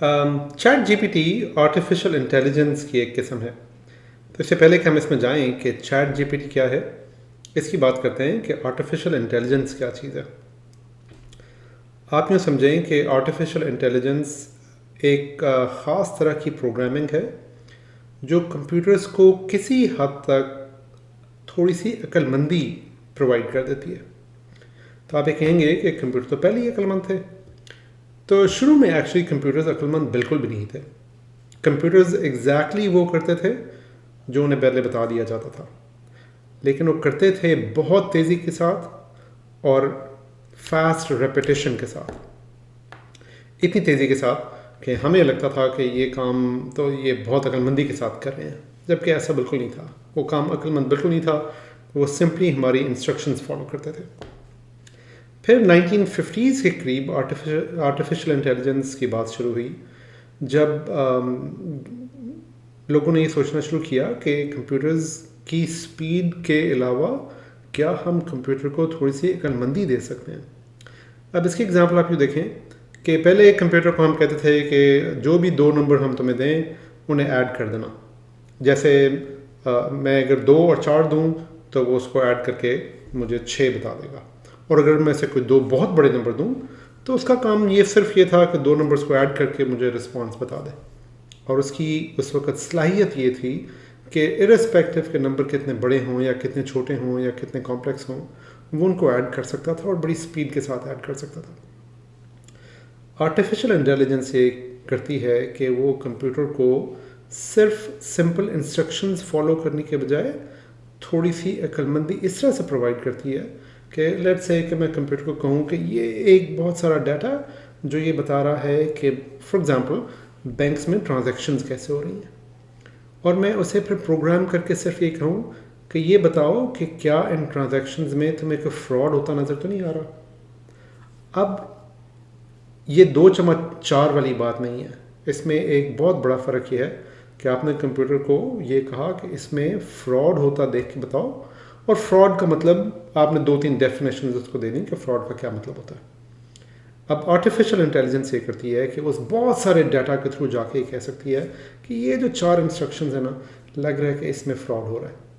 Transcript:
Chat GPT artificial intelligence की एक किस्म है। तो इससे पहले कि हम इसमें जाएं कि चैट जीपीटी क्या है, इसकी बात करते हैं कि आर्टिफिशियल इंटेलिजेंस क्या चीज़ है। आप यूँ समझें कि आर्टिफिशियल इंटेलिजेंस एक ख़ास तरह की प्रोग्रामिंग है जो कंप्यूटर्स को किसी हद तक थोड़ी सी अक्लमंदी प्रोवाइड कर देती है। तो आप ये कहेंगे कि कंप्यूटर तो पहले ही अक्लमंद थे। तो शुरू में एक्चुअली कंप्यूटर्स अक्लमंद बिल्कुल भी नहीं थे। कंप्यूटर्स एग्जैक्टली वो करते थे जो उन्हें पहले बता दिया जाता था, लेकिन वो करते थे बहुत तेज़ी के साथ और फास्ट रेपिटेशन के साथ, इतनी तेज़ी के साथ कि हमें लगता था कि ये काम तो ये बहुत अक्लमंदी के साथ कर रहे हैं, जबकि ऐसा बिल्कुल नहीं था। वो काम अक्लमंद बिल्कुल नहीं था, वो सिंपली हमारी इंस्ट्रक्शंस फॉलो करते थे। फिर 1950s के करीब आर्टिफिशियल इंटेलिजेंस की बात शुरू हुई, जब लोगों ने ये सोचना शुरू किया कि कंप्यूटर्स की स्पीड के अलावा क्या हम कंप्यूटर को थोड़ी सी अक्लमंदी दे सकते हैं। अब इसकी एग्जांपल आप यूँ देखें कि पहले एक कंप्यूटर को हम कहते थे कि जो भी दो नंबर हम तुम्हें दें उन्हें ऐड कर देना। जैसे मैं अगर 2 और 4 दूं तो वो उसको ऐड करके मुझे 6 बता देगा, और अगर मैं से कोई 2 बहुत बड़े नंबर दूं तो उसका काम ये सिर्फ ये था कि 2 नंबर्स को ऐड करके मुझे रिस्पॉन्स बता दे। और उसकी उस वक्त सलाहियत ये थी कि इर्रेस्पेक्टिव के नंबर कितने बड़े हों या कितने छोटे हों या कितने कॉम्प्लेक्स हों, वो उनको ऐड कर सकता था और बड़ी स्पीड के साथ ऐड कर सकता था। आर्टिफिशियल इंटेलिजेंस ये करती है कि वो कंप्यूटर को सिर्फ सिंपल इंस्ट्रक्शंस फॉलो करने के बजाय थोड़ी सी अक्लमंदी इस तरह से प्रोवाइड करती है कि लेट्स से कि मैं कंप्यूटर को कहूँ कि ये एक बहुत सारा डाटा जो ये बता रहा है कि फॉर एग्जांपल बैंक्स में ट्रांजैक्शंस कैसे हो रही हैं, और मैं उसे फिर प्रोग्राम करके सिर्फ ये कहूँ कि ये बताओ कि क्या इन ट्रांजैक्शंस में तुम्हें कोई फ्रॉड होता नज़र तो नहीं आ रहा। अब ये 2-4 वाली बात नहीं है, इसमें एक बहुत बड़ा फ़र्क ये है कि आपने कंप्यूटर को ये कहा कि इसमें फ्रॉड होता देख के बताओ, और फ्रॉड का मतलब आपने 2-3 डेफिनेशन उसको दे दी कि फ्रॉड का क्या मतलब होता है। अब आर्टिफिशियल इंटेलिजेंस ये करती है कि उस बहुत सारे डाटा के थ्रू जाके कह सकती है कि ये जो 4 इंस्ट्रक्शंस है ना, लग रहा है कि इसमें फ्रॉड हो रहा है।